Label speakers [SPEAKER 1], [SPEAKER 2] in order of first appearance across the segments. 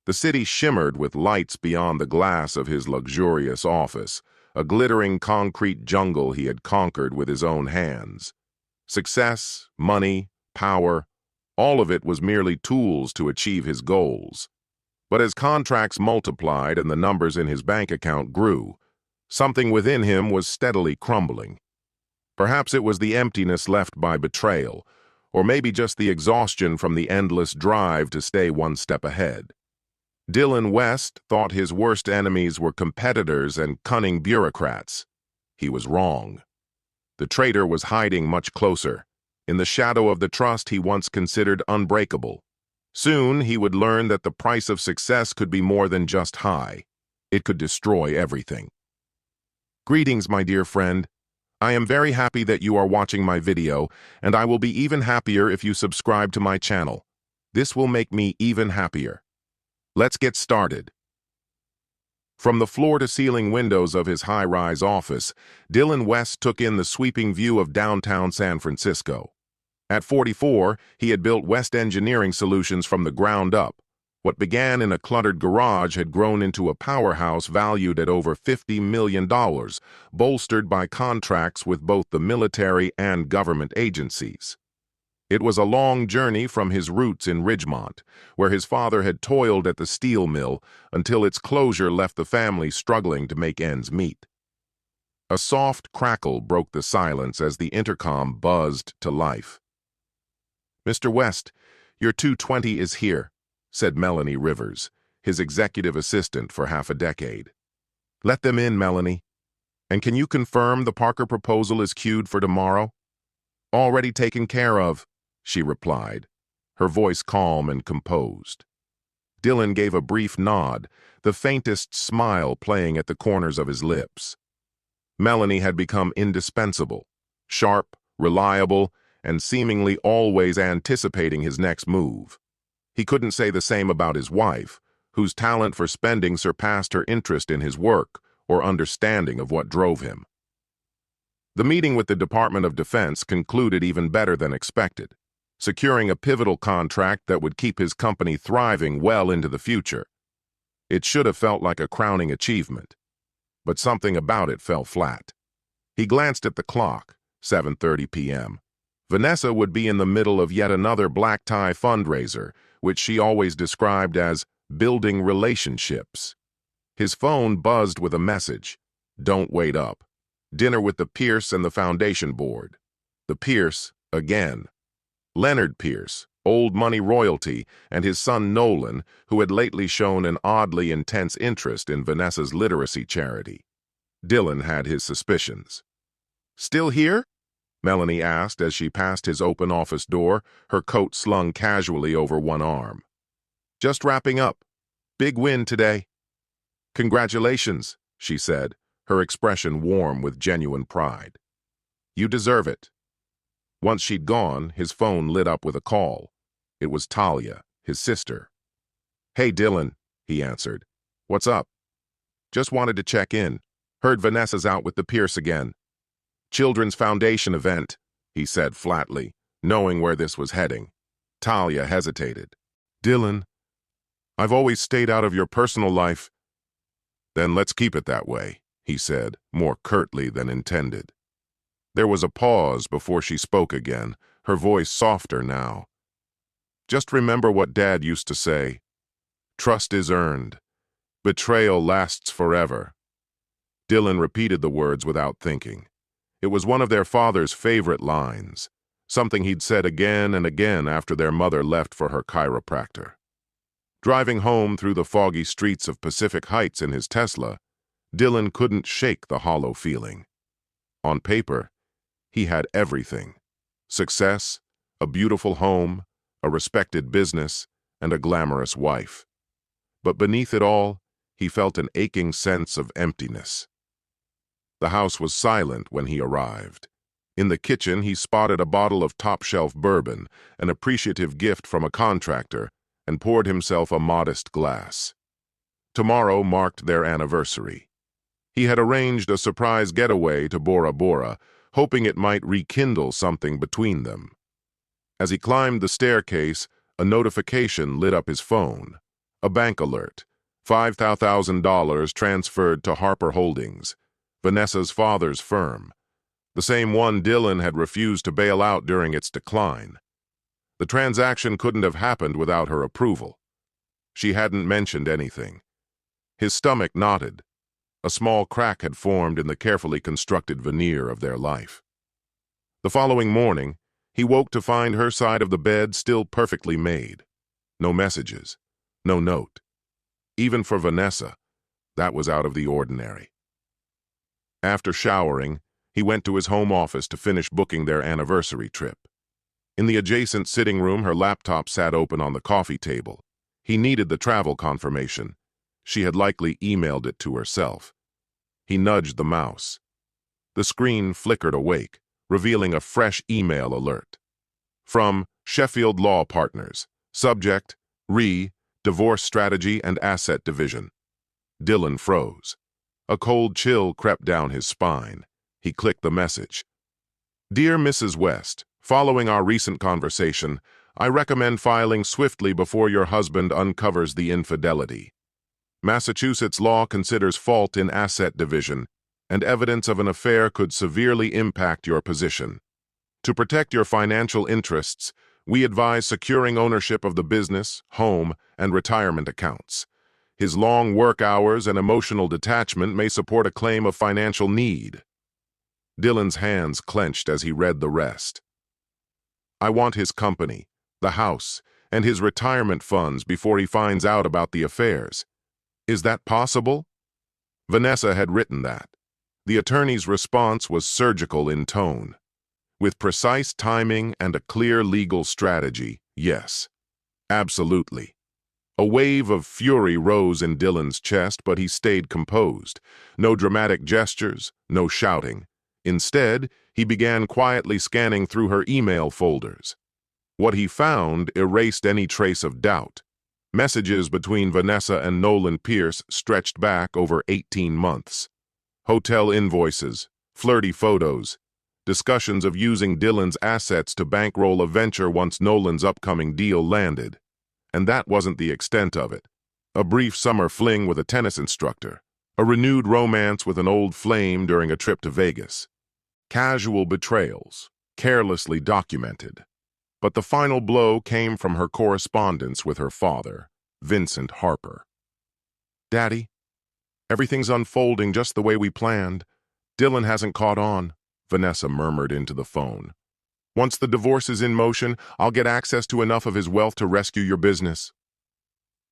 [SPEAKER 1] The city shimmered with lights beyond the glass of his luxurious office, a glittering concrete jungle he had conquered with his own hands. Success, money, power, all of it was merely tools to achieve his goals. But as contracts multiplied and the numbers in his bank account grew, something within him was steadily crumbling. Perhaps it was the emptiness left by betrayal, or maybe just the exhaustion from the endless drive to stay one step ahead. Dylan West thought his worst enemies were competitors and cunning bureaucrats. He was wrong. The traitor was hiding much closer, in the shadow of the trust he once considered unbreakable. Soon he would learn that the price of success could be more than just high. It could destroy everything. Greetings, my dear friend. I am very happy that you are watching my video, and I will be even happier if you subscribe to my channel. This will make me even happier. Let's get started. From the floor-to-ceiling windows of his high-rise office, Dylan West took in the sweeping view of downtown San Francisco. At 44, he had built West Engineering Solutions from the ground up. What began in a cluttered garage had grown into a powerhouse valued at over $50 million, bolstered by contracts with both the military and government agencies. It was a long journey from his roots in Ridgemont, where his father had toiled at the steel mill until its closure left the family struggling to make ends meet. A soft crackle broke the silence as the intercom buzzed to life. "Mr. West, your 220 is here," said Melanie Rivers, his executive assistant for half a decade. "Let them in, Melanie. And can you confirm the Parker proposal is queued for tomorrow?" "Already taken care of," she replied, her voice calm and composed. Dylan gave a brief nod, the faintest smile playing at the corners of his lips. Melanie had become indispensable, sharp, reliable, and seemingly always anticipating his next move. He couldn't say the same about his wife, whose talent for spending surpassed her interest in his work or understanding of what drove him. The meeting with the Department of Defense concluded even better than expected, securing a pivotal contract that would keep his company thriving well into the future. It should have felt like a crowning achievement, but something about it fell flat. He glanced at the clock, 7:30 p.m. Vanessa would be in the middle of yet another black tie fundraiser, which she always described as building relationships. His phone buzzed with a message. "Don't wait up. Dinner with the Pierce and the Foundation Board." The Pierce, again. Leonard Pierce, old money royalty, and his son Nolan, who had lately shown an oddly intense interest in Vanessa's literacy charity. Dylan had his suspicions. "Still here?" Melanie asked as she passed his open office door, her coat slung casually over one arm. "Just wrapping up. Big win today." "Congratulations," she said, her expression warm with genuine pride. "You deserve it." Once she'd gone, his phone lit up with a call. It was Talia, his sister. "Hey, Dylan," he answered. "What's up?" "Just wanted to check in. Heard Vanessa's out with the Pierce again." "Children's Foundation event," he said flatly, knowing where this was heading. Talia hesitated. "Dylan, I've always stayed out of your personal life." "Then let's keep it that way," he said, more curtly than intended. There was a pause before she spoke again, her voice softer now. "Just remember what Dad used to say. Trust is earned. Betrayal lasts forever." Dylan repeated the words without thinking. It was one of their father's favorite lines, something he'd said again and again after their mother left for her chiropractor. Driving home through the foggy streets of Pacific Heights in his Tesla, Dylan couldn't shake the hollow feeling. On paper, he had everything: success, a beautiful home, a respected business, and a glamorous wife. But beneath it all, he felt an aching sense of emptiness. The house was silent when he arrived. In the kitchen, he spotted a bottle of top-shelf bourbon, an appreciative gift from a contractor, and poured himself a modest glass. Tomorrow marked their anniversary. He had arranged a surprise getaway to Bora Bora, hoping it might rekindle something between them. As he climbed the staircase, a notification lit up his phone. A bank alert. $5,000 transferred to Harper Holdings, Vanessa's father's firm, the same one Dylan had refused to bail out during its decline. The transaction couldn't have happened without her approval. She hadn't mentioned anything. His stomach knotted. A small crack had formed in the carefully constructed veneer of their life. The following morning, he woke to find her side of the bed still perfectly made. No messages, no note. Even for Vanessa, that was out of the ordinary. After showering, he went to his home office to finish booking their anniversary trip. In the adjacent sitting room, her laptop sat open on the coffee table. He needed the travel confirmation. She had likely emailed it to herself. He nudged the mouse. The screen flickered awake, revealing a fresh email alert. From Sheffield Law Partners. Subject, Divorce Strategy and Asset Division. Dylan froze. A cold chill crept down his spine. He clicked the message. Dear Mrs. West, following our recent conversation, I recommend filing swiftly before your husband uncovers the infidelity. Massachusetts law considers fault in asset division, and evidence of an affair could severely impact your position. To protect your financial interests, we advise securing ownership of the business, home, and retirement accounts. His long work hours and emotional detachment may support a claim of financial need. Dylan's hands clenched as he read the rest. I want his company, the house, and his retirement funds before he finds out about the affairs. Is that possible? Vanessa had written that. The attorney's response was surgical in tone. With precise timing and a clear legal strategy, yes. Absolutely. A wave of fury rose in Dylan's chest, but he stayed composed. No dramatic gestures, no shouting. Instead, he began quietly scanning through her email folders. What he found erased any trace of doubt. Messages between Vanessa and Nolan Pierce stretched back over 18 months. Hotel invoices, flirty photos, discussions of using Dylan's assets to bankroll a venture once Nolan's upcoming deal landed. And that wasn't the extent of it. A brief summer fling with a tennis instructor, a renewed romance with an old flame during a trip to Vegas. Casual betrayals, carelessly documented. But the final blow came from her correspondence with her father, Vincent Harper. Daddy, everything's unfolding just the way we planned. Dylan hasn't caught on, Vanessa murmured into the phone. Once the divorce is in motion, I'll get access to enough of his wealth to rescue your business.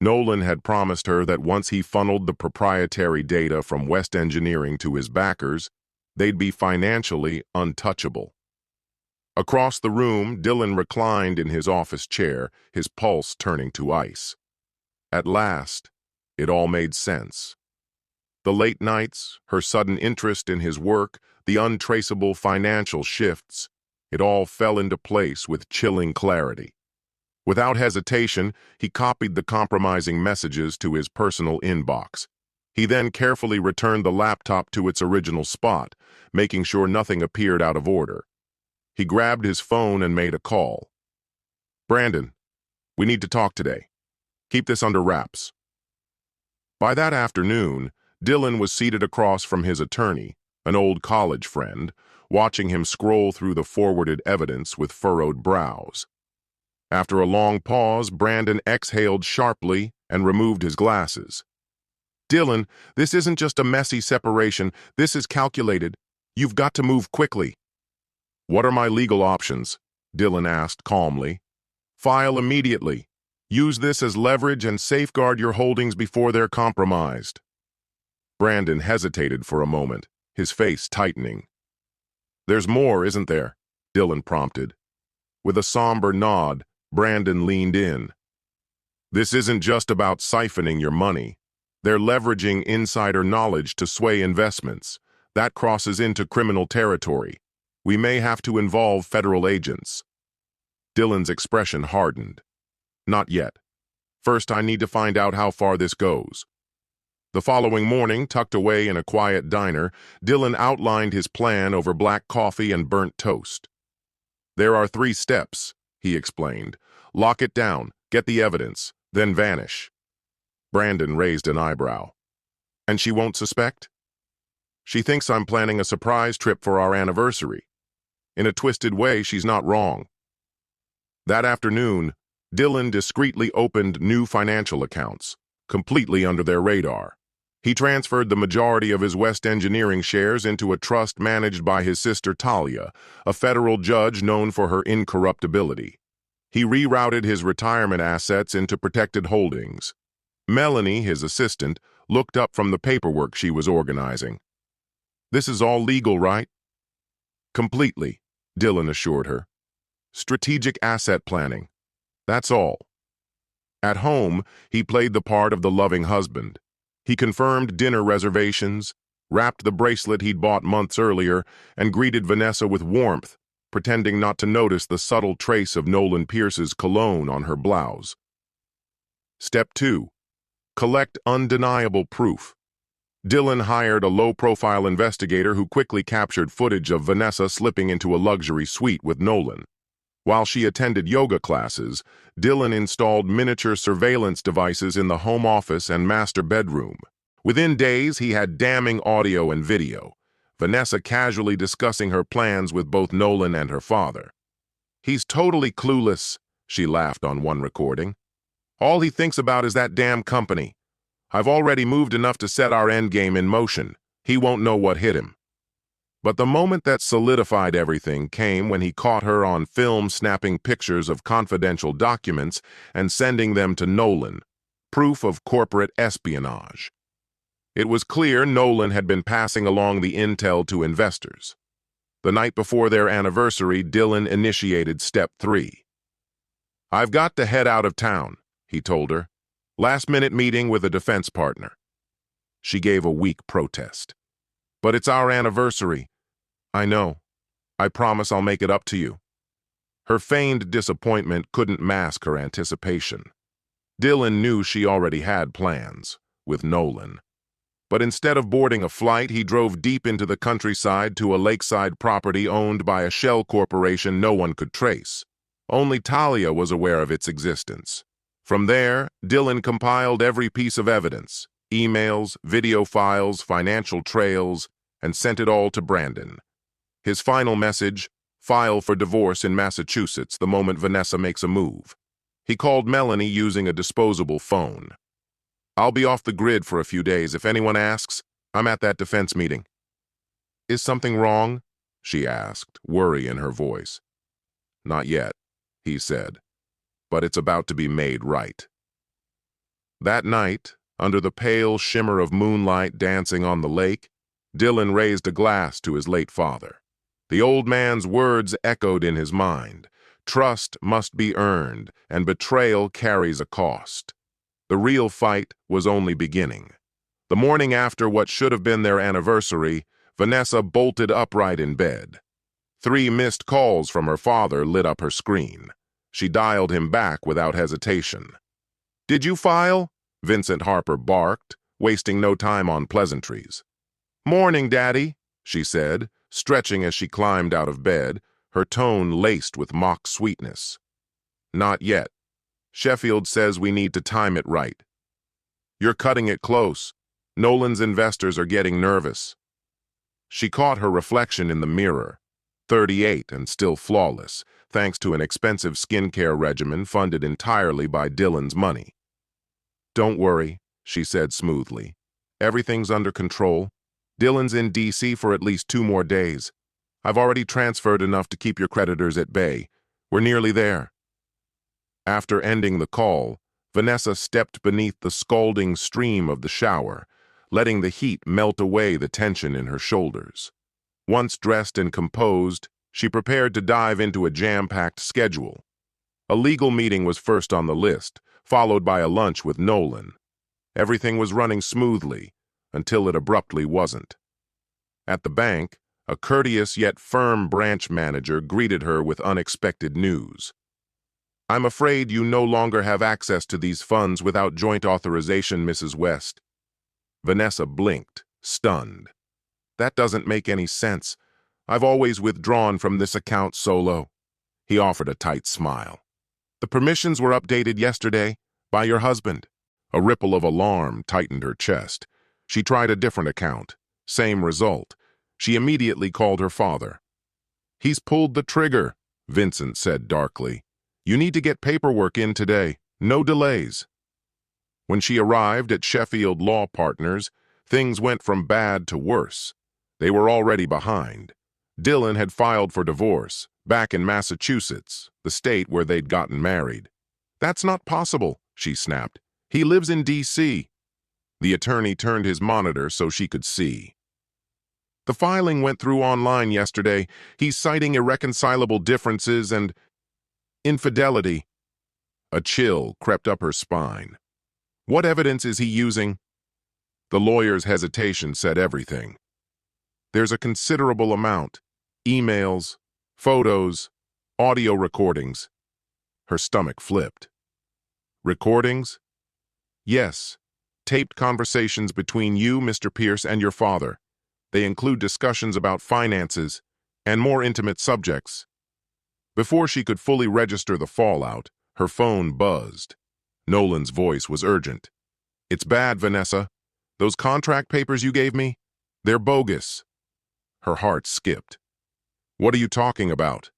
[SPEAKER 1] Nolan had promised her that once he funneled the proprietary data from West Engineering to his backers, they'd be financially untouchable. Across the room, Dylan reclined in his office chair, his pulse turning to ice. At last, it all made sense. The late nights, her sudden interest in his work, the untraceable financial shifts, it all fell into place with chilling clarity. Without hesitation, he copied the compromising messages to his personal inbox. He then carefully returned the laptop to its original spot, making sure nothing appeared out of order. He grabbed his phone and made a call. Brandon, we need to talk today. Keep this under wraps. By that afternoon, Dylan was seated across from his attorney, an old college friend, watching him scroll through the forwarded evidence with furrowed brows. After a long pause, Brandon exhaled sharply and removed his glasses. Dylan, this isn't just a messy separation. This is calculated. You've got to move quickly. What are my legal options? Dylan asked calmly. File immediately. Use this as leverage and safeguard your holdings before they're compromised. Brandon hesitated for a moment, his face tightening. There's more, isn't there? Dylan prompted. With a somber nod, Brandon leaned in. This isn't just about siphoning your money. They're leveraging insider knowledge to sway investments. That crosses into criminal territory. We may have to involve federal agents. Dylan's expression hardened. Not yet. First, I need to find out how far this goes. The following morning, tucked away in a quiet diner, Dylan outlined his plan over black coffee and burnt toast. There are 3 steps, he explained. Lock it down, get the evidence, then vanish. Brandon raised an eyebrow. And she won't suspect? She thinks I'm planning a surprise trip for our anniversary. In a twisted way, she's not wrong. That afternoon, Dylan discreetly opened new financial accounts, completely under their radar. He transferred the majority of his West Engineering shares into a trust managed by his sister Talia, a federal judge known for her incorruptibility. He rerouted his retirement assets into protected holdings. Melanie, his assistant, looked up from the paperwork she was organizing. "This is all legal, right?" "Completely," Dylan assured her. "Strategic asset planning. That's all." At home, he played the part of the loving husband. He confirmed dinner reservations, wrapped the bracelet he'd bought months earlier, and greeted Vanessa with warmth, pretending not to notice the subtle trace of Nolan Pierce's cologne on her blouse. Step 2. Collect undeniable proof. Dylan hired a low-profile investigator who quickly captured footage of Vanessa slipping into a luxury suite with Nolan. While she attended yoga classes, Dylan installed miniature surveillance devices in the home office and master bedroom. Within days, he had damning audio and video, Vanessa casually discussing her plans with both Nolan and her father. "He's totally clueless," she laughed on one recording. "All he thinks about is that damn company. I've already moved enough to set our endgame in motion. He won't know what hit him." But the moment that solidified everything came when he caught her on film snapping pictures of confidential documents and sending them to Nolan, proof of corporate espionage. It was clear Nolan had been passing along the intel to investors. The night before their anniversary, Dylan initiated step 3. "I've got to head out of town," he told her. "Last-minute meeting with a defense partner." She gave a weak protest. "But it's our anniversary." "I know. I promise I'll make it up to you." Her feigned disappointment couldn't mask her anticipation. Dylan knew she already had plans, with Nolan. But instead of boarding a flight, he drove deep into the countryside to a lakeside property owned by a shell corporation no one could trace. Only Talia was aware of its existence. From there, Dylan compiled every piece of evidence, emails, video files, financial trails, and sent it all to Brandon. His final message: file for divorce in Massachusetts the moment Vanessa makes a move. He called Melanie using a disposable phone. "I'll be off the grid for a few days. If anyone asks, I'm at that defense meeting." "Is something wrong?" she asked, worry in her voice. "Not yet," he said, "but it's about to be made right." That night, under the pale shimmer of moonlight dancing on the lake, Dylan raised a glass to his late father. The old man's words echoed in his mind. Trust must be earned, and betrayal carries a cost. The real fight was only beginning. The morning after what should have been their anniversary, Vanessa bolted upright in bed. 3 missed calls from her father lit up her screen. She dialed him back without hesitation. "Did you file?" Vincent Harper barked, wasting no time on pleasantries. "Morning, Daddy," she said, stretching as she climbed out of bed, her tone laced with mock sweetness. "Not yet. Sheffield says we need to time it right." "You're cutting it close. Nolan's investors are getting nervous." She caught her reflection in the mirror, 38 and still flawless, thanks to an expensive skincare regimen funded entirely by Dylan's money. "Don't worry," she said smoothly. "Everything's under control. Dylan's in D.C. for at least 2 more days. I've already transferred enough to keep your creditors at bay. We're nearly there." After ending the call, Vanessa stepped beneath the scalding stream of the shower, letting the heat melt away the tension in her shoulders. Once dressed and composed, she prepared to dive into a jam-packed schedule. A legal meeting was first on the list, followed by a lunch with Nolan. Everything was running smoothly, until it abruptly wasn't. At the bank, a courteous yet firm branch manager greeted her with unexpected news. "I'm afraid you no longer have access to these funds without joint authorization, Mrs. West." Vanessa blinked, stunned. "That doesn't make any sense. I've always withdrawn from this account solo." He offered a tight smile. "The permissions were updated yesterday by your husband." A ripple of alarm tightened her chest. She tried a different account. Same result. She immediately called her father. "He's pulled the trigger," Vincent said darkly. "You need to get paperwork in today. No delays." When she arrived at Sheffield Law Partners, things went from bad to worse. They were already behind. Dylan had filed for divorce, back in Massachusetts, the state where they'd gotten married. "That's not possible," she snapped. "He lives in D.C. The attorney turned his monitor so she could see. "The filing went through online yesterday. He's citing irreconcilable differences and infidelity." A chill crept up her spine. "What evidence is he using?" The lawyer's hesitation said everything. "There's a considerable amount. Emails, photos, audio recordings." Her stomach flipped. "Recordings?" "Yes. Taped conversations between you, Mr. Pierce, and your father. They include discussions about finances and more intimate subjects." Before she could fully register the fallout, her phone buzzed. Nolan's voice was urgent. "It's bad, Vanessa. Those contract papers you gave me, they're bogus." Her heart skipped. "What are you talking about?"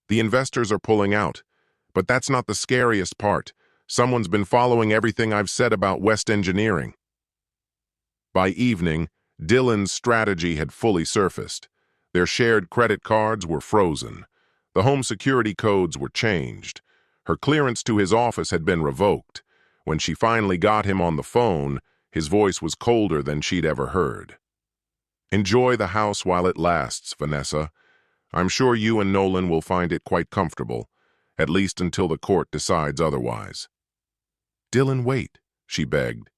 [SPEAKER 1] "The investors are pulling out. But that's not the scariest part. Someone's been following everything I've said about West Engineering." By evening, Dylan's strategy had fully surfaced. Their shared credit cards were frozen. The home security codes were changed. Her clearance to his office had been revoked. When she finally got him on the phone, his voice was colder than she'd ever heard. "Enjoy the house while it lasts, Vanessa. I'm sure you and Nolan will find it quite comfortable, at least until the court decides otherwise." "Dylan, wait," she begged.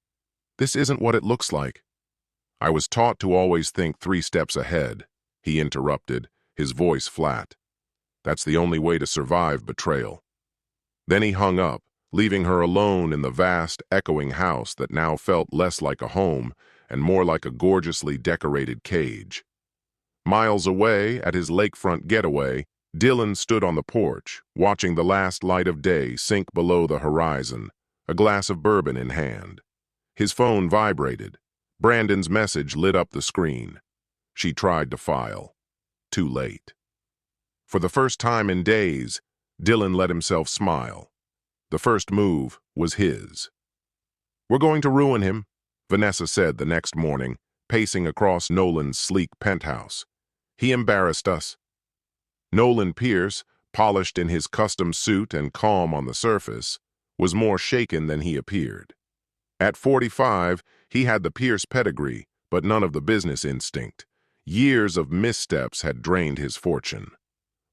[SPEAKER 1] "This isn't what it looks like." "I was taught to always think 3 steps ahead," he interrupted, his voice flat. "That's the only way to survive betrayal." Then he hung up, leaving her alone in the vast, echoing house that now felt less like a home and more like a gorgeously decorated cage. Miles away, at his lakefront getaway, Dylan stood on the porch, watching the last light of day sink below the horizon, a glass of bourbon in hand. His phone vibrated. Brandon's message lit up the screen. She tried to file. Too late. For the first time in days, Dylan let himself smile. The first move was his. "We're going to ruin him," Vanessa said the next morning, pacing across Nolan's sleek penthouse. "He embarrassed us." Nolan Pierce, polished in his custom suit and calm on the surface, was more shaken than he appeared. At 45, he had the Pierce pedigree, but none of the business instinct. Years of missteps had drained his fortune.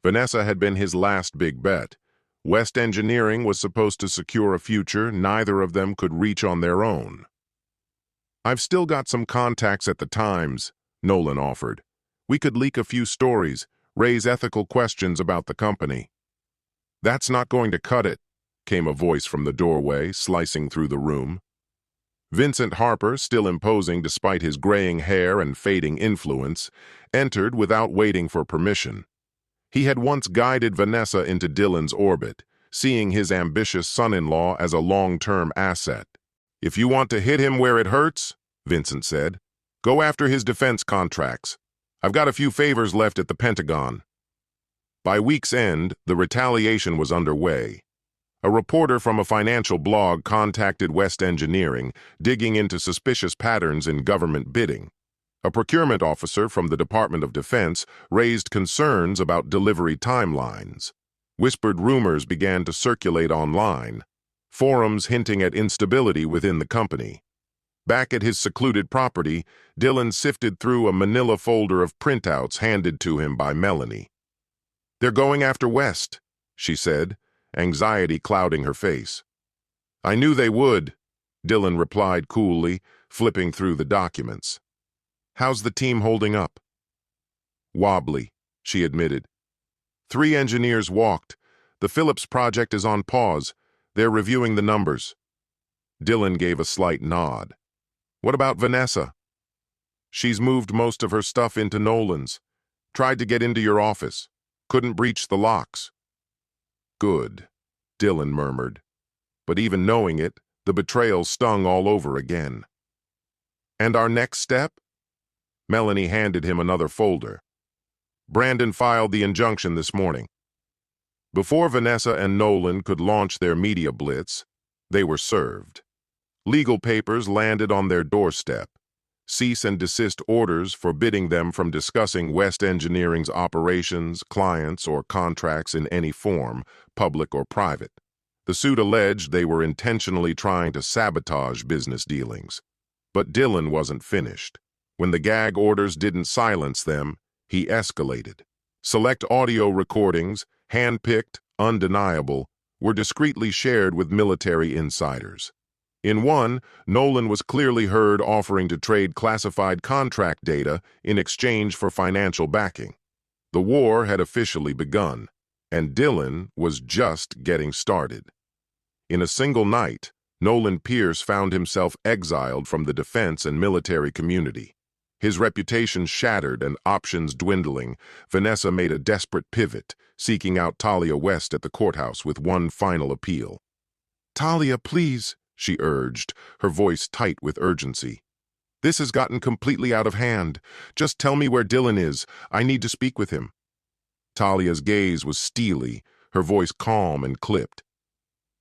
[SPEAKER 1] Vanessa had been his last big bet. West Engineering was supposed to secure a future neither of them could reach on their own. "I've still got some contacts at the Times," Nolan offered. "We could leak a few stories, raise ethical questions about the company." "That's not going to cut it," came a voice from the doorway, slicing through the room. Vincent Harper, still imposing despite his graying hair and fading influence, entered without waiting for permission. He had once guided Vanessa into Dylan's orbit, seeing his ambitious son-in-law as a long-term asset. "If you want to hit him where it hurts," Vincent said, "go after his defense contracts. I've got a few favors left at the Pentagon." By week's end, the retaliation was underway. A reporter from a financial blog contacted West Engineering, digging into suspicious patterns in government bidding. A procurement officer from the Department of Defense raised concerns about delivery timelines. Whispered rumors began to circulate online, forums hinting at instability within the company. Back at his secluded property, Dylan sifted through a manila folder of printouts handed to him by Melanie. "They're going after West," she said, anxiety clouding her face. "I knew they would," Dylan replied coolly, flipping through the documents. "How's the team holding up?" "Wobbly," she admitted. 3 engineers walked. The Phillips project is on pause. They're reviewing the numbers. Dylan gave a slight nod. "What about Vanessa?" "She's moved most of her stuff into Nolan's. Tried to get into your office. Couldn't breach the locks." "Good," Dylan murmured. But even knowing it, The betrayal stung all over again. And our next step? Melanie handed him another folder. Brandon filed the injunction this morning. Before Vanessa and Nolan could launch their media blitz, they were served. Legal papers landed on their doorstep. Cease and desist orders forbidding them from discussing West Engineering's operations, clients, or contracts in any form, public or private. The suit alleged they were intentionally trying to sabotage business dealings. But Dylan wasn't finished. When the gag orders didn't silence them, he escalated. Select audio recordings, hand-picked, undeniable, were discreetly shared with military insiders. In one, Nolan was clearly heard offering to trade classified contract data in exchange for financial backing. The war had officially begun, and Dylan was just getting started. In a single night, Nolan Pierce found himself exiled from the defense and military community. His reputation shattered and options dwindling, Vanessa made a desperate pivot, seeking out Talia West at the courthouse with one final appeal. "Talia, please," she urged, her voice tight with urgency. "This has gotten completely out of hand. Just tell me where Dylan is. I need to speak with him." Talia's gaze was steely, her voice calm and clipped.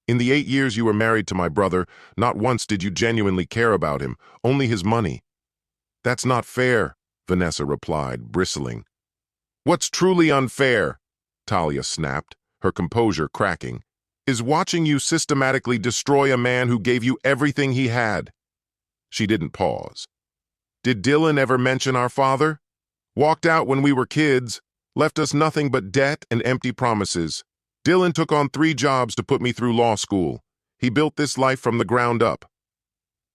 [SPEAKER 1] "In the 8 years you were married to my brother, not once did you genuinely care about him, only his money." "That's not fair," Vanessa replied, bristling. "What's truly unfair," Talia snapped, her composure cracking, "is watching you systematically destroy a man who gave you everything he had." She didn't pause. "Did Dylan ever mention our father? Walked out when we were kids, left us nothing but debt and empty promises. Dylan took on 3 jobs to put me through law school. He built this life from the ground up.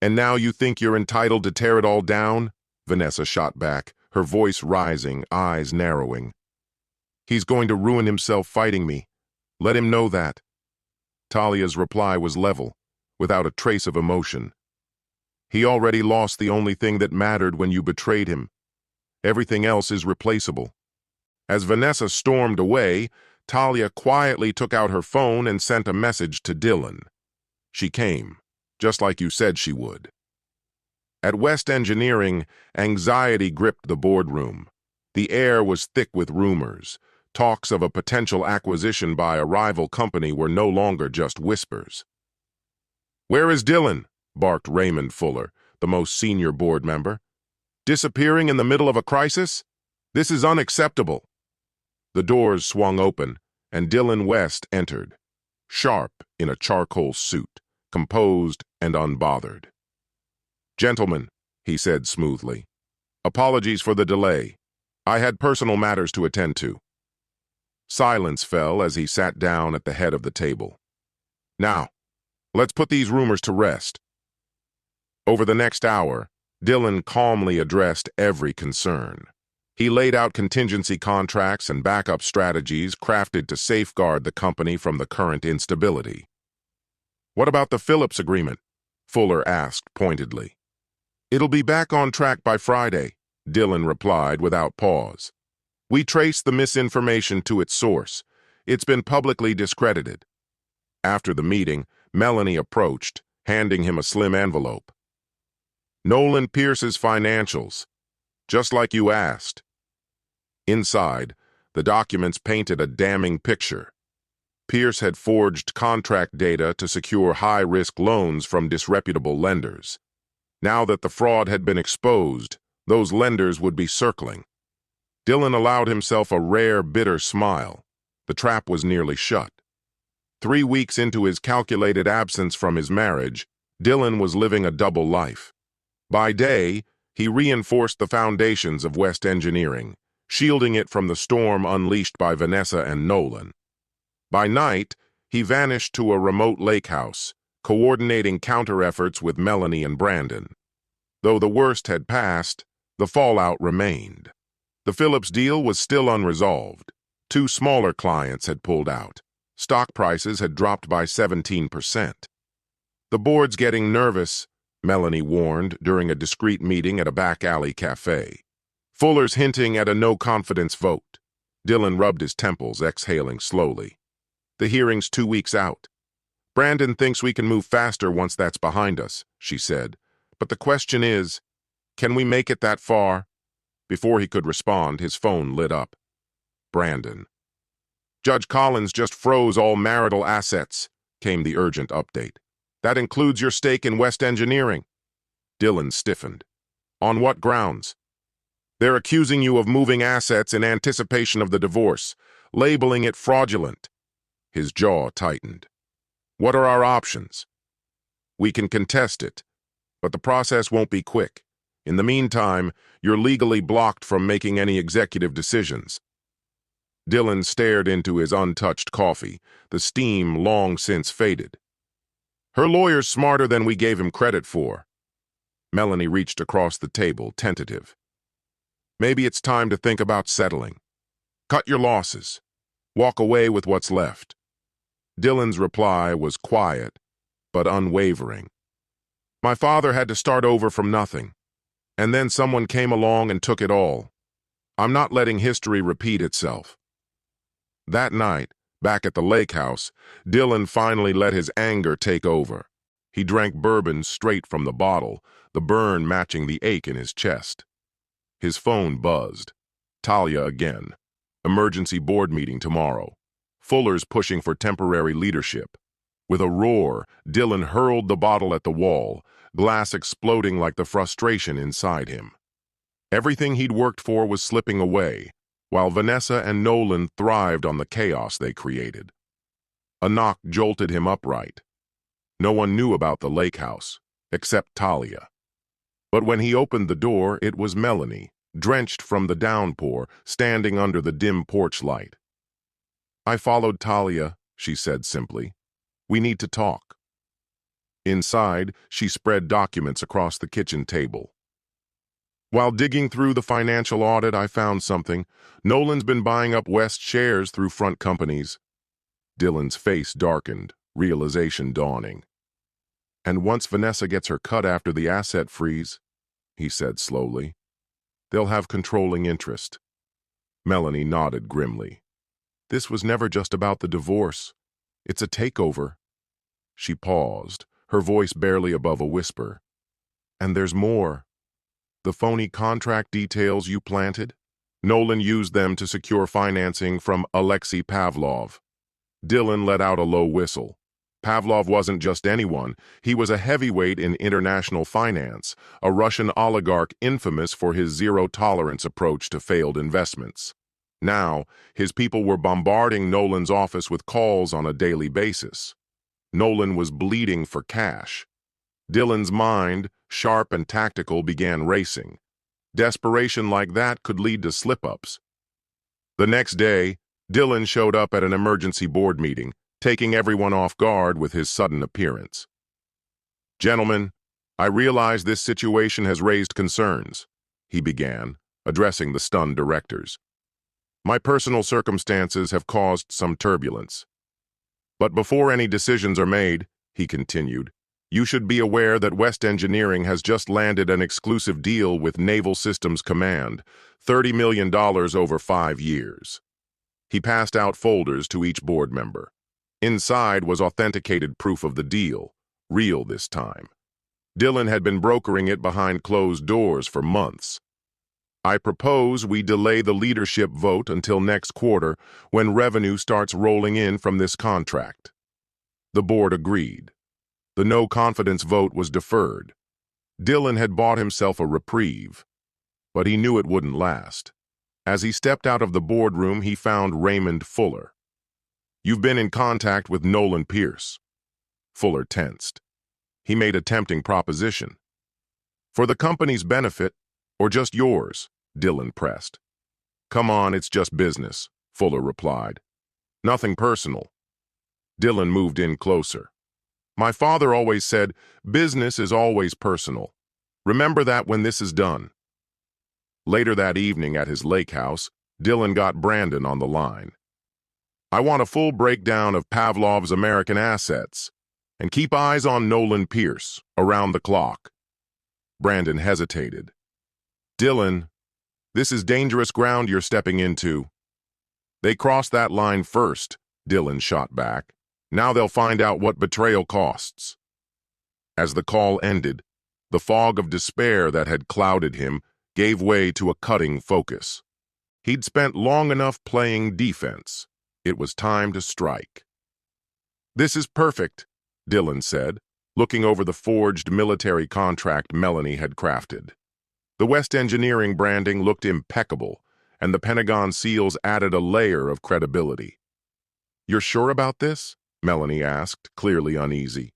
[SPEAKER 1] And now you think you're entitled to tear it all down?" Vanessa shot back, her voice rising, eyes narrowing. "He's going to ruin himself fighting me. Let him know that." Talia's reply was level, without a trace of emotion. "He already lost the only thing that mattered when you betrayed him. Everything else is replaceable." As Vanessa stormed away, Talia quietly took out her phone and sent a message to Dylan. "She came, just like you said she would." At West Engineering, anxiety gripped the boardroom. The air was thick with rumors. Talks of a potential acquisition by a rival company were no longer just whispers. "Where is Dylan?" barked Raymond Fuller, the most senior board member. "Disappearing in the middle of a crisis? This is unacceptable." The doors swung open, and Dylan West entered, sharp in a charcoal suit, composed and unbothered. "Gentlemen," he said smoothly, "apologies for the delay. I had personal matters to attend to." Silence fell as he sat down at the head of the table. "Now, let's put these rumors to rest." Over the next hour, Dylan calmly addressed every concern. He laid out contingency contracts and backup strategies crafted to safeguard the company from the current instability. "What about the Phillips agreement?" Fuller asked pointedly. "It'll be back on track by Friday," Dylan replied without pause. "We traced the misinformation to its source. It's been publicly discredited." After the meeting, Melanie approached, handing him a slim envelope. "Nolan Pierce's financials, just like you asked." Inside, the documents painted a damning picture. Pierce had forged contract data to secure high-risk loans from disreputable lenders. Now that the fraud had been exposed, those lenders would be circling. Dylan allowed himself a rare, bitter smile. The trap was nearly shut. 3 weeks into his calculated absence from his marriage, Dylan was living a double life. By day, he reinforced the foundations of West Engineering, shielding it from the storm unleashed by Vanessa and Nolan. By night, he vanished to a remote lake house, coordinating counter-efforts with Melanie and Brandon. Though the worst had passed, the fallout remained. The Phillips deal was still unresolved. 2 smaller clients had pulled out. Stock prices had dropped by 17%. "The board's getting nervous," Melanie warned during a discreet meeting at a back-alley cafe. "Fuller's hinting at a no-confidence vote." Dylan rubbed his temples, exhaling slowly. "The hearing's 2 weeks out. Brandon thinks we can move faster once that's behind us, she said. But the question is, can we make it that far? Before he could respond, his phone lit up. Brandon. Judge Collins just froze all marital assets, came the urgent update. That includes your stake in West Engineering. Dylan stiffened. On what grounds? They're accusing you of moving assets in anticipation of the divorce, labeling it fraudulent. His jaw tightened. What are our options? We can contest it, but the process won't be quick. In the meantime, you're legally blocked from making any executive decisions. Dylan stared into his untouched coffee, the steam long since faded. Her lawyer's smarter than we gave him credit for. Melanie reached across the table, tentative. Maybe it's time to think about settling. Cut your losses. Walk away with what's left. Dylan's reply was quiet, but unwavering. My father had to start over from nothing, and then someone came along and took it all. I'm not letting history repeat itself. That night, back at the lake house, Dylan finally let his anger take over. He drank bourbon straight from the bottle, the burn matching the ache in his chest. His phone buzzed. Talia again. Emergency board meeting tomorrow. Fuller's pushing for temporary leadership. With a roar, Dylan hurled the bottle at the wall, glass exploding like the frustration inside him. Everything he'd worked for was slipping away, while Vanessa and Nolan thrived on the chaos they created. A knock jolted him upright. No one knew about the lake house, except Talia. But when he opened the door, it was Melanie, drenched from the downpour, standing under the dim porch light. I followed Talia, she said simply. We need to talk. Inside, she spread documents across the kitchen table. While digging through the financial audit, I found something. Nolan's been buying up West shares through front companies. Dylan's face darkened, realization dawning. And once Vanessa gets her cut after the asset freeze, he said slowly, they'll have controlling interest. Melanie nodded grimly. This was never just about the divorce. It's a takeover. She paused, her voice barely above a whisper. And there's more. The phony contract details you planted? Nolan used them to secure financing from Alexei Pavlov. Dylan let out a low whistle. Pavlov wasn't just anyone. He was a heavyweight in international finance, a Russian oligarch infamous for his zero-tolerance approach to failed investments. Now, his people were bombarding Nolan's office with calls on a daily basis. Nolan was bleeding for cash. Dylan's mind, sharp and tactical, began racing. Desperation like that could lead to slip-ups. The next day, Dylan showed up at an emergency board meeting, taking everyone off guard with his sudden appearance. Gentlemen, I realize this situation has raised concerns, he began, addressing the stunned directors. My personal circumstances have caused some turbulence. But before any decisions are made, he continued, you should be aware that West Engineering has just landed an exclusive deal with Naval Systems Command, $30 million over 5 years. He passed out folders to each board member. Inside was authenticated proof of the deal, real this time. Dylan had been brokering it behind closed doors for months. I propose we delay the leadership vote until next quarter when revenue starts rolling in from this contract. The board agreed. The no-confidence vote was deferred. Dylan had bought himself a reprieve, but he knew it wouldn't last. As he stepped out of the boardroom, he found Raymond Fuller. You've been in contact with Nolan Pierce. Fuller tensed. He made a tempting proposition. For the company's benefit, or just yours? Dylan pressed. Come on, it's just business, Fuller replied. Nothing personal. Dylan moved in closer. My father always said, business is always personal. Remember that when this is done. Later that evening at his lake house, Dylan got Brandon on the line. I want a full breakdown of Pavlov's American assets, and keep eyes on Nolan Pierce, around the clock. Brandon hesitated. Dylan, this is dangerous ground you're stepping into. They crossed that line first, Dylan shot back. Now they'll find out what betrayal costs. As the call ended, the fog of despair that had clouded him gave way to a cutting focus. He'd spent long enough playing defense. It was time to strike. "This is perfect," Dylan said, looking over the forged military contract Melanie had crafted. The West Engineering branding looked impeccable, and the Pentagon seals added a layer of credibility. "You're sure about this?" Melanie asked, clearly uneasy.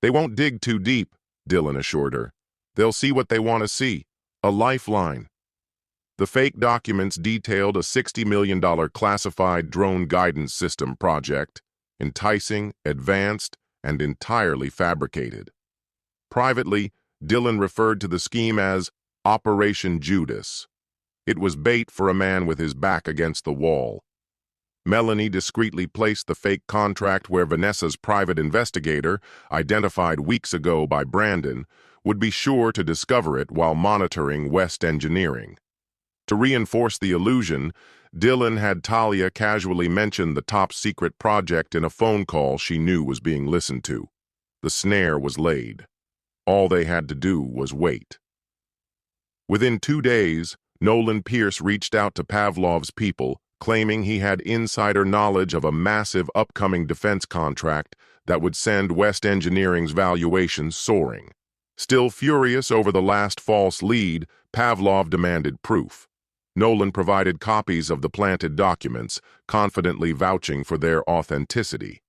[SPEAKER 1] "They won't dig too deep," Dylan assured her. "They'll see what they want to see, a lifeline." The fake documents detailed a $60 million classified drone guidance system project, enticing, advanced, and entirely fabricated. Privately, Dylan referred to the scheme as Operation Judas. It was bait for a man with his back against the wall. Melanie discreetly placed the fake contract where Vanessa's private investigator, identified weeks ago by Brandon, would be sure to discover it while monitoring West Engineering. To reinforce the illusion, Dylan had Talia casually mention the top-secret project in a phone call she knew was being listened to. The snare was laid. All they had to do was wait. Within 2 days, Nolan Pierce reached out to Pavlov's people, claiming he had insider knowledge of a massive upcoming defense contract that would send West Engineering's valuations soaring. Still furious over the last false lead, Pavlov demanded proof. Nolan provided copies of the planted documents, confidently vouching for their authenticity.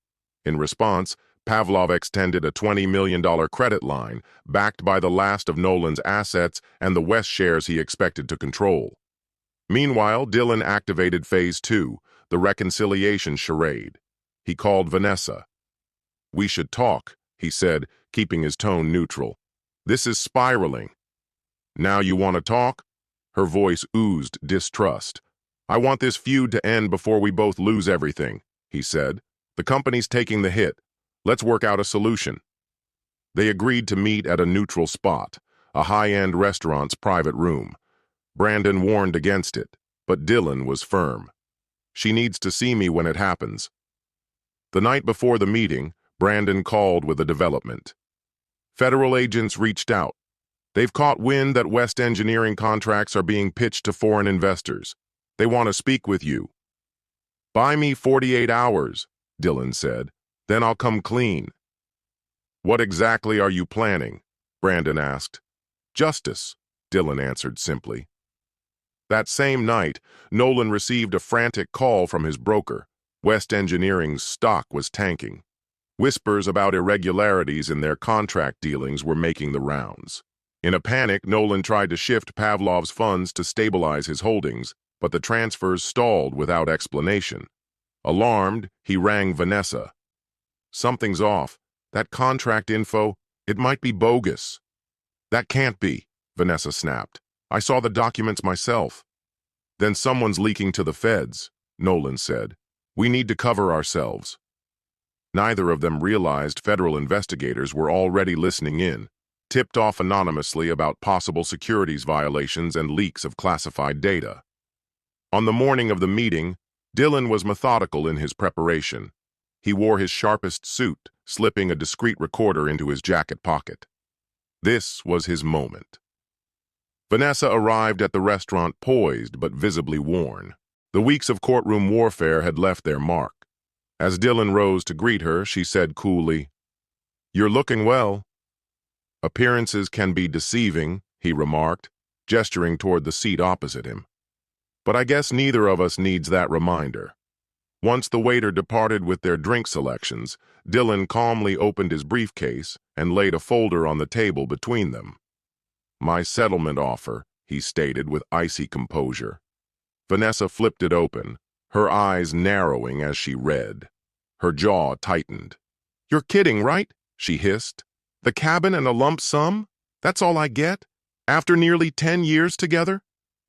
[SPEAKER 1] In response, Pavlov extended a $20 million credit line, backed by the last of Nolan's assets and the West shares he expected to control. Meanwhile, Dylan activated Phase 2, the reconciliation charade. He called Vanessa. "We should talk," he said, keeping his tone neutral. "This is spiraling." "Now you want to talk?" Her voice oozed distrust. "I want this feud to end before we both lose everything," he said. "The company's taking the hit. Let's work out a solution." They agreed to meet at a neutral spot, a high-end restaurant's private room. Brandon warned against it, but Dylan was firm. "She needs to see me when it happens." The night before the meeting, Brandon called with a development. Federal agents reached out. "They've caught wind that West Engineering contracts are being pitched to foreign investors. They want to speak with you." "Buy me 48 hours, Dylan said. "Then I'll come clean." "What exactly are you planning?" Brandon asked. "Justice," Dylan answered simply. That same night, Nolan received a frantic call from his broker. West Engineering's stock was tanking. Whispers about irregularities in their contract dealings were making the rounds. In a panic, Nolan tried to shift Pavlov's funds to stabilize his holdings, but the transfers stalled without explanation. Alarmed, he rang Vanessa. "Something's off. That contract info, it might be bogus." "That can't be," Vanessa snapped. "I saw the documents myself." "Then someone's leaking to the feds," Nolan said. "We need to cover ourselves." Neither of them realized federal investigators were already listening in, tipped off anonymously about possible securities violations and leaks of classified data. On the morning of the meeting, Dylan was methodical in his preparation. He wore his sharpest suit, slipping a discreet recorder into his jacket pocket. This was his moment. Vanessa arrived at the restaurant poised but visibly worn. The weeks of courtroom warfare had left their mark. As Dylan rose to greet her, she said coolly, "You're looking well." "Appearances can be deceiving," he remarked, gesturing toward the seat opposite him. "But I guess neither of us needs that reminder." Once the waiter departed with their drink selections, Dylan calmly opened his briefcase and laid a folder on the table between them. "My settlement offer," he stated with icy composure. Vanessa flipped it open, her eyes narrowing as she read. Her jaw tightened. "You're kidding, right?" she hissed. "The cabin and a lump sum? That's all I get? After nearly 10 years together?"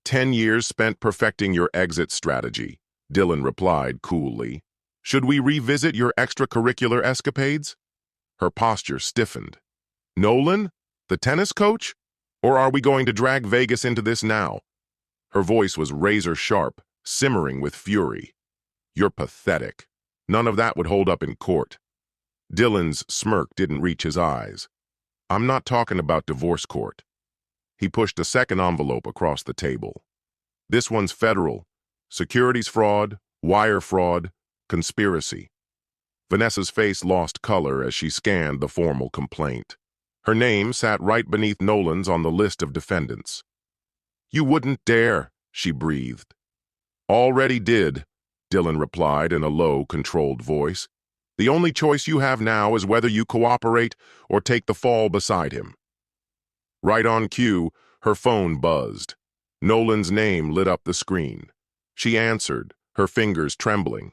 [SPEAKER 1] "10 years spent perfecting your exit strategy," Dylan replied coolly. "Should we revisit your extracurricular escapades?" Her posture stiffened. "Nolan? The tennis coach? Or are we going to drag Vegas into this now?" Her voice was razor sharp, simmering with fury. "You're pathetic." None of that would hold up in court. Dylan's smirk didn't reach his eyes. I'm not talking about divorce court. He pushed a second envelope across the table. This one's federal. Securities fraud, wire fraud, conspiracy. Vanessa's face lost color as she scanned the formal complaint. Her name sat right beneath Nolan's on the list of defendants. You wouldn't dare, she breathed. Already did, Dylan replied in a low, controlled voice. The only choice you have now is whether you cooperate or take the fall beside him. Right on cue, her phone buzzed. Nolan's name lit up the screen. She answered, her fingers trembling.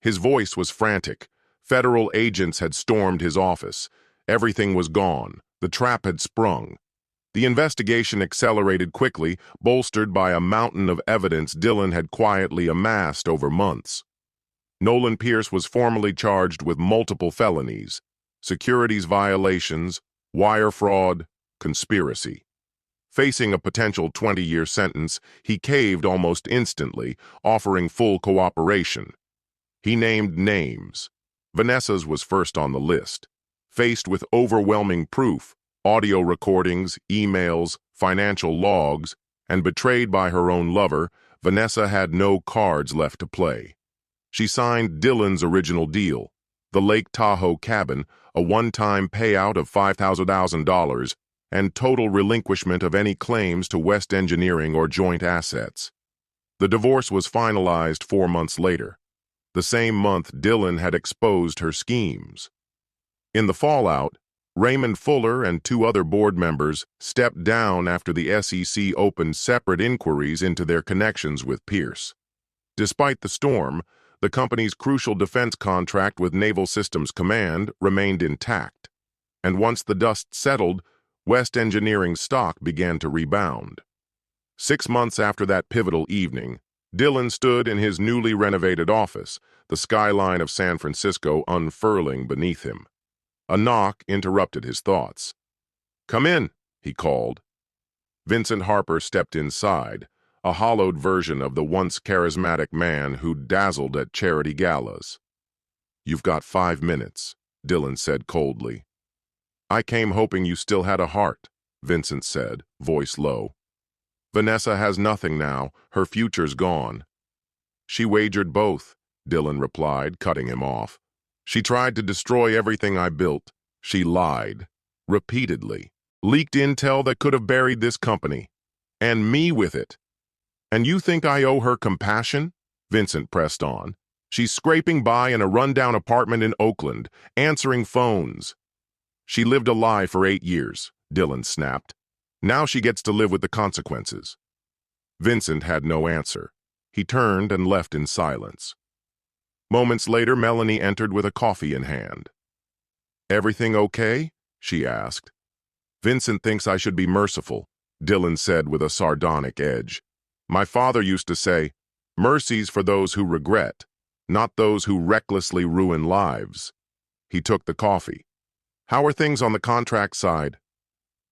[SPEAKER 1] His voice was frantic. Federal agents had stormed his office. Everything was gone. The trap had sprung. The investigation accelerated quickly, bolstered by a mountain of evidence Dylan had quietly amassed over months. Nolan Pierce was formally charged with multiple felonies, securities violations, wire fraud, conspiracy. Facing a potential 20-year sentence, he caved almost instantly, offering full cooperation. He named names. Vanessa's was first on the list. Faced with overwhelming proof, audio recordings, emails, financial logs, and betrayed by her own lover, Vanessa had no cards left to play. She signed Dylan's original deal, the Lake Tahoe cabin, a one-time payout of $5,000, and total relinquishment of any claims to West Engineering or joint assets. The divorce was finalized 4 months later. The same month, Dylan had exposed her schemes. In the fallout, Raymond Fuller and 2 other board members stepped down after the SEC opened separate inquiries into their connections with Pierce. Despite the storm, the company's crucial defense contract with Naval Systems Command remained intact, and once the dust settled, West Engineering's stock began to rebound. 6 months after that pivotal evening, Dylan stood in his newly renovated office, the skyline of San Francisco unfurling beneath him. A knock interrupted his thoughts. "Come in," he called. Vincent Harper stepped inside, a hollowed version of the once charismatic man who dazzled at charity galas. "You've got 5 minutes," Dylan said coldly. "I came hoping you still had a heart," Vincent said, voice low. "Vanessa has nothing now. Her future's gone." "She wagered both," Dylan replied, cutting him off. "She tried to destroy everything I built. She lied. Repeatedly. Leaked intel that could have buried this company. And me with it. And you think I owe her compassion?" Vincent pressed on. "She's scraping by in a rundown apartment in Oakland, answering phones." "She lived a lie for 8 years," Dylan snapped. "Now she gets to live with the consequences." Vincent had no answer. He turned and left in silence. Moments later, Melanie entered with a coffee in hand. "Everything okay?" she asked. "Vincent thinks I should be merciful," Dylan said with a sardonic edge. "My father used to say, 'Mercy's for those who regret, not those who recklessly ruin lives.'" He took the coffee. "How are things on the contract side?"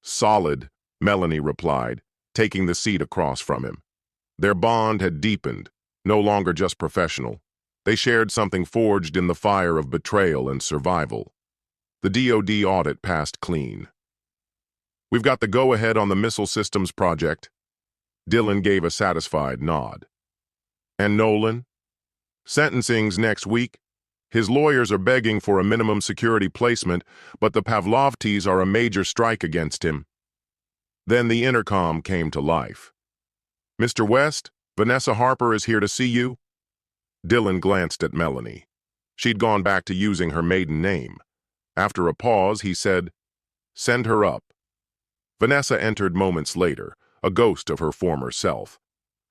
[SPEAKER 1] "Solid," Melanie replied, taking the seat across from him. Their bond had deepened, no longer just professional. They shared something forged in the fire of betrayal and survival. The DoD audit passed clean. "We've got the go-ahead on the missile systems project." Dylan gave a satisfied nod. "And Nolan?" "Sentencing's next week. His lawyers are begging for a minimum security placement, but the Pavlovties are a major strike against him." Then the intercom came to life. "Mr. West, Vanessa Harper is here to see you." Dylan glanced at Melanie. She'd gone back to using her maiden name. After a pause, he said, "Send her up." Vanessa entered moments later, a ghost of her former self.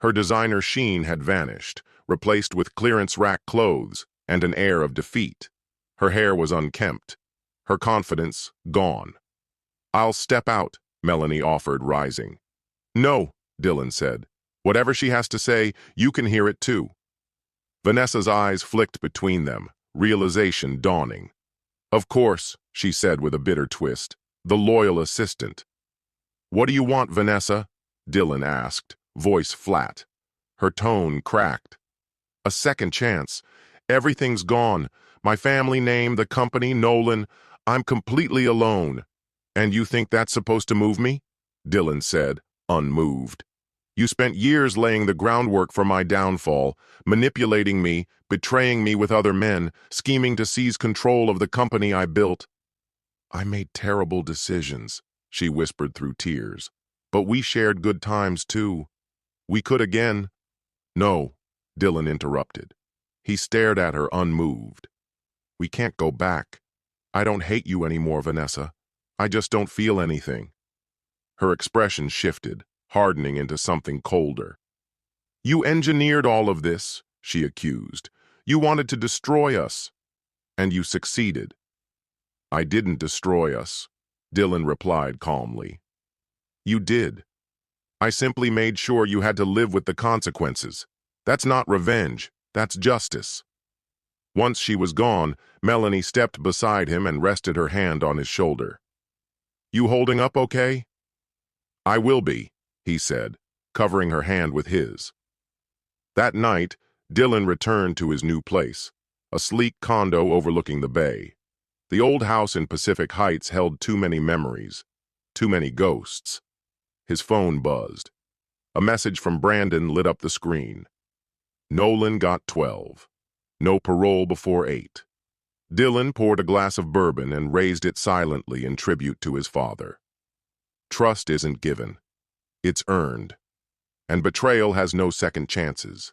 [SPEAKER 1] Her designer sheen had vanished, replaced with clearance rack clothes and an air of defeat. Her hair was unkempt. Her confidence gone. "I'll step out," Melanie offered, rising. "No," Dylan said. "Whatever she has to say, you can hear it too." Vanessa's eyes flicked between them, realization dawning. "Of course," she said with a bitter twist, "the loyal assistant." "What do you want, Vanessa?" Dylan asked, voice flat. Her tone cracked. "A second chance. Everything's gone. My family name, the company, Nolan. I'm completely alone. And you think that's supposed to move me? Dylan said, unmoved. You spent years laying the groundwork for my downfall, manipulating me, betraying me with other men, scheming to seize control of the company I built. I made terrible decisions, she whispered through tears. But we shared good times too. We could again. No, Dylan interrupted. He stared at her unmoved. We can't go back. I don't hate you anymore, Vanessa. I just don't feel anything. Her expression shifted, hardening into something colder. You engineered all of this, she accused. You wanted to destroy us. And you succeeded. I didn't destroy us, Dylan replied calmly. You did. I simply made sure you had to live with the consequences. That's not revenge, that's justice. Once she was gone, Melanie stepped beside him and rested her hand on his shoulder. You holding up okay? I will be, he said, covering her hand with his. That night, Dylan returned to his new place, a sleek condo overlooking the bay. The old house in Pacific Heights held too many memories, too many ghosts. His phone buzzed. A message from Brandon lit up the screen. Nolan got 12. No parole before 8. Dylan poured a glass of bourbon and raised it silently in tribute to his father. Trust isn't given. It's earned. And betrayal has no second chances.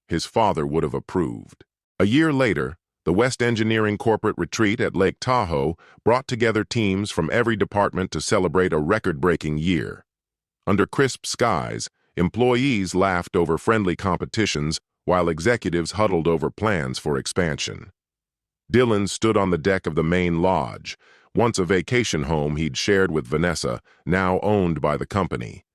[SPEAKER 1] His father would have approved. A year later, the West Engineering corporate retreat at Lake Tahoe brought together teams from every department to celebrate a record-breaking year. Under crisp skies, employees laughed over friendly competitions while executives huddled over plans for expansion. Dylan stood on the deck of the main lodge, once a vacation home he'd shared with Vanessa, now owned by the company.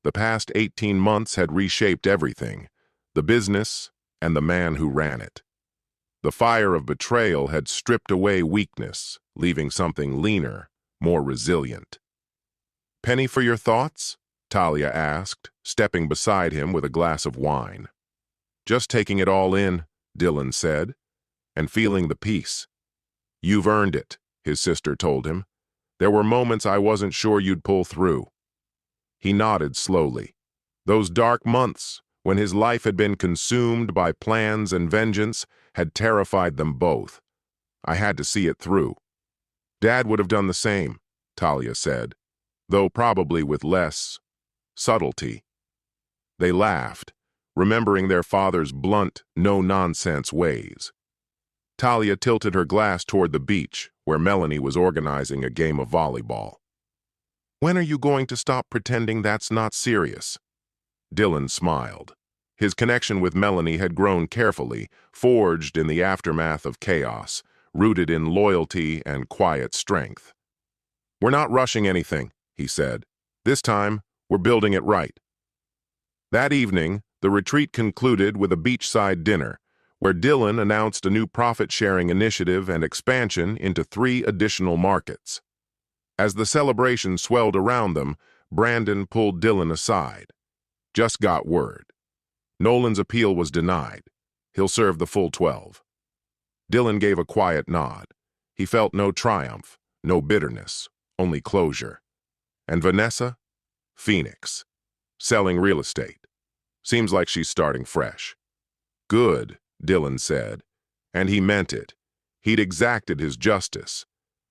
[SPEAKER 1] The past 18 months had reshaped everything, the business and the man who ran it. The fire of betrayal had stripped away weakness, leaving something leaner, more resilient. Penny for your thoughts? Talia asked, stepping beside him with a glass of wine. Just taking it all in, Dylan said, and feeling the peace. You've earned it, his sister told him. There were moments I wasn't sure you'd pull through. He nodded slowly. Those dark months, when his life had been consumed by plans and vengeance, had terrified them both. I had to see it through. Dad would have done the same, Talia said, though probably with less subtlety. They laughed, remembering their father's blunt, no-nonsense ways. Talia tilted her glass toward the beach, where Melanie was organizing a game of volleyball. When are you going to stop pretending that's not serious? Dylan smiled. His connection with Melanie had grown carefully, forged in the aftermath of chaos, rooted in loyalty and quiet strength. We're not rushing anything, he said. This time, we're building it right. That evening, the retreat concluded with a beachside dinner, where Dylan announced a new profit-sharing initiative and expansion into 3 additional markets. As the celebration swelled around them, Brandon pulled Dylan aside. Just got word. Nolan's appeal was denied. He'll serve the full 12. Dylan gave a quiet nod. He felt no triumph, no bitterness, only closure. And Vanessa? Phoenix. Selling real estate. Seems like she's starting fresh. Good, Dylan said. And he meant it. He'd exacted his justice.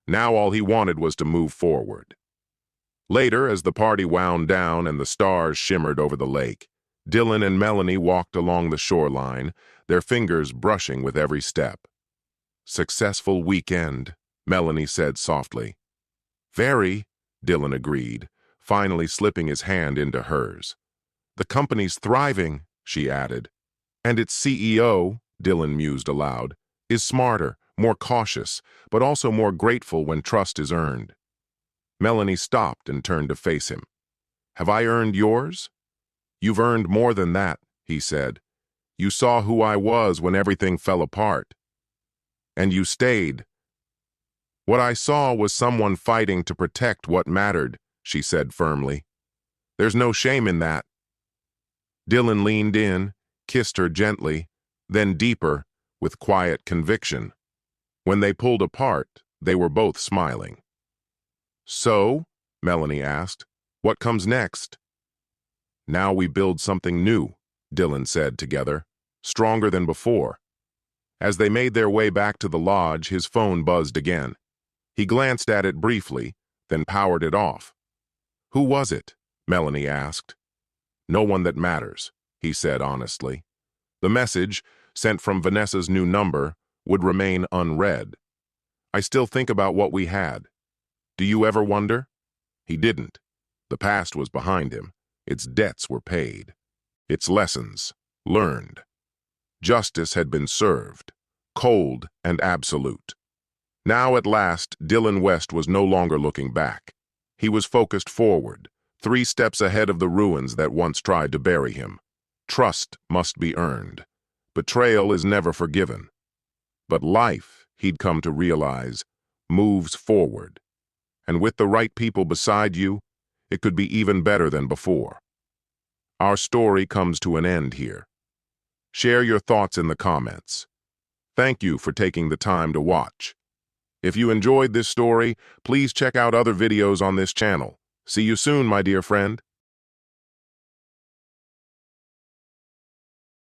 [SPEAKER 1] Now all he wanted was to move forward. Later, as the party wound down and the stars shimmered over the lake, Dylan and Melanie walked along the shoreline, their fingers brushing with every step. Successful weekend, Melanie said softly. Very, Dylan agreed, finally slipping his hand into hers. The company's thriving, she added. And its CEO, Dylan mused aloud, is smarter, more cautious, but also more grateful when trust is earned. Melanie stopped and turned to face him. Have I earned yours? You've earned more than that, he said. You saw who I was when everything fell apart. And you stayed. What I saw was someone fighting to protect what mattered, she said firmly. There's no shame in that. Dylan leaned in, kissed her gently, then deeper, with quiet conviction. When they pulled apart, they were both smiling. "So," Melanie asked, "what comes next?" "Now we build something new," Dylan said together, "stronger than before." As they made their way back to the lodge, his phone buzzed again. He glanced at it briefly, then powered it off. "Who was it?" Melanie asked. "No one that matters," he said honestly. The message, sent from Vanessa's new number, would remain unread. "I still think about what we had. Do you ever wonder?" He didn't. The past was behind him. Its debts were paid. Its lessons learned. Justice had been served, cold and absolute. Now at last, Dylan West was no longer looking back. He was focused forward, 3 steps ahead of the ruins that once tried to bury him. Trust must be earned. Betrayal is never forgiven. But life, he'd come to realize, moves forward. And with the right people beside you, it could be even better than before. Our story comes to an end here. Share your thoughts in the comments. Thank you for taking the time to watch. If you enjoyed this story, please check out other videos on this channel. See you soon, my dear friend.